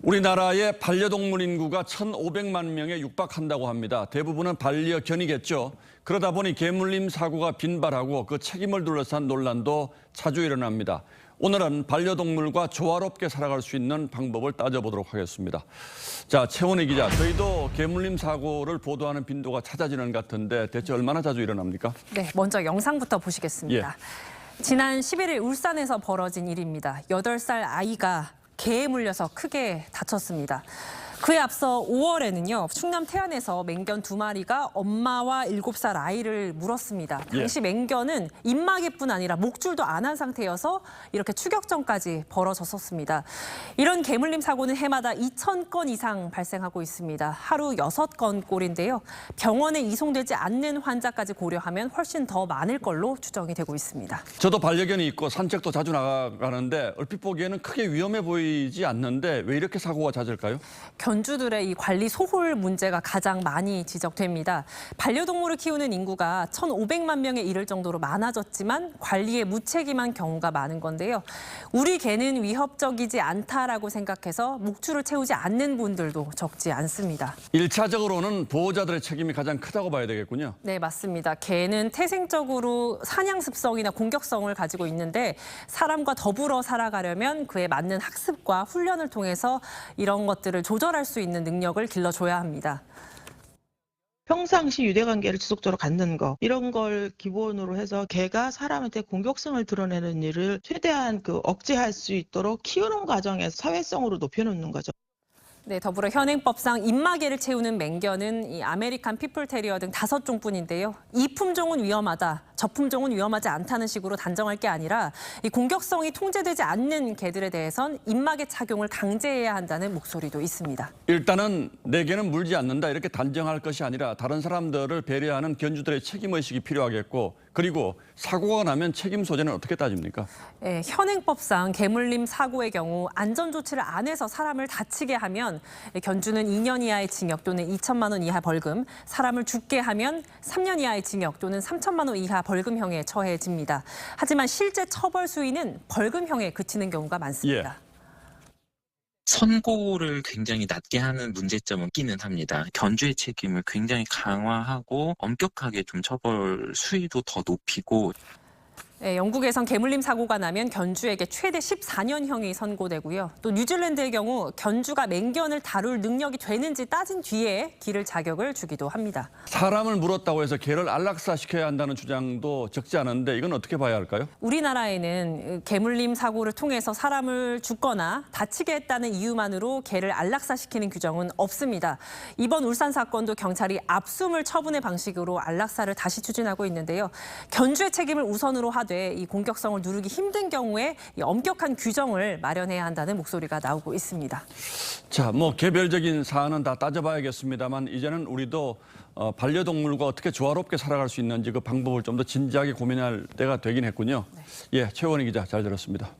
우리나라의 반려동물 인구가 1,500만 명에 육박한다고 합니다. 대부분은 반려견이겠죠. 그러다 보니 개물림 사고가 빈발하고 그 책임을 둘러싼 논란도 자주 일어납니다. 오늘은 반려동물과 조화롭게 살아갈 수 있는 방법을 따져보도록 하겠습니다. 자, 최원희 기자, 저희도 개물림 사고를 보도하는 빈도가 잦아지는 것 같은데 대체 얼마나 자주 일어납니까? 네, 먼저 영상부터 보시겠습니다. 지난 11일 울산에서 벌어진 일입니다. 8살 아이가 개에 물려서 크게 다쳤습니다. 그에 앞서 5월에는요, 충남 태안에서 맹견 2마리가 엄마와 7살 아이를 물었습니다. 당시 맹견은 입마개뿐 아니라 목줄도 안 한 상태여서 이렇게 추격전까지 벌어졌었습니다. 이런 개물림 사고는 해마다 2,000건 이상 발생하고 있습니다. 하루 6건 꼴인데요. 병원에 이송되지 않는 환자까지 고려하면 훨씬 더 많을 걸로 추정이 되고 있습니다. 저도 반려견이 있고 산책도 자주 나가는데 얼핏 보기에는 크게 위험해 보이지 않는데 왜 이렇게 사고가 잦을까요? 견주들의 이 관리 소홀 문제가 가장 많이 지적됩니다. 반려동물을 키우는 인구가 1,500만 명에 이를 정도로 많아졌지만 관리에 무책임한 경우가 많은 건데요. 우리 개는 위협적이지 않다라고 생각해서 목줄을 채우지 않는 분들도 적지 않습니다. 1차적으로는 보호자들의 책임이 가장 크다고 봐야 되겠군요. 네, 맞습니다. 개는 태생적으로 사냥 습성이나 공격성을 가지고 있는데 사람과 더불어 살아가려면 그에 맞는 학습과 훈련을 통해서 이런 것들을 조절할 수 있는 능력을 길러줘야 합니다. 평상시 유대관계를 지속적으로 갖는 거, 이런 걸 기본으로 해서 개가 사람한테 공격성을 드러내는 일을 최대한 억제할 수 있도록 키우는 과정에서 사회성으로 높여놓는 거죠. 네, 더불어 현행법상 입마개를 채우는 맹견은 이 아메리칸 피플테리어 등 5종뿐인데요. 이 품종은 위험하다, 저 품종은 위험하지 않다는 식으로 단정할 게 아니라 이 공격성이 통제되지 않는 개들에 대해선 입마개 착용을 강제해야 한다는 목소리도 있습니다. 일단은 내 개는 물지 않는다 이렇게 단정할 것이 아니라 다른 사람들을 배려하는 견주들의 책임의식이 필요하겠고, 그리고 사고가 나면 책임 소재는 어떻게 따집니까? 네, 현행법상 개물림 사고의 경우 안전조치를 안 해서 사람을 다치게 하면 견주는 2년 이하의 징역 또는 2천만 원 이하 벌금, 사람을 죽게 하면 3년 이하의 징역 또는 3천만 원 이하 벌금형에 처해집니다. 하지만 실제 처벌 수위는 벌금형에 그치는 경우가 많습니다. 선고를 굉장히 낮게 하는 문제점은 있기는 합니다. 견주의 책임을 굉장히 강화하고 엄격하게 좀 처벌 수위도 더 높이고. 네, 영국에선 개물림 사고가 나면 견주에게 최대 14년형이 선고되고요. 또 뉴질랜드의 경우 견주가 맹견을 다룰 능력이 되는지 따진 뒤에 기를 자격을 주기도 합니다. 사람을 물었다고 해서 개를 안락사시켜야 한다는 주장도 적지 않은데 이건 어떻게 봐야 할까요? 우리나라에는 개물림 사고를 통해서 사람을 죽거나 다치게 했다는 이유만으로 개를 안락사시키는 규정은 없습니다. 이번 울산 사건도 경찰이 압수물 처분의 방식으로 안락사를 다시 추진하고 있는데요. 견주의 책임을 우선으로 하되 이 공격성을 누르기 힘든 경우에 엄격한 규정을 마련해야 한다는 목소리가 나오고 있습니다. 자, 개별적인 사안은 다 따져봐야겠습니다만 이제는 우리도 반려동물과 어떻게 조화롭게 살아갈 수 있는지 그 방법을 좀 더 진지하게 고민할 때가 되긴 했군요. 네. 최원희 기자 잘 들었습니다.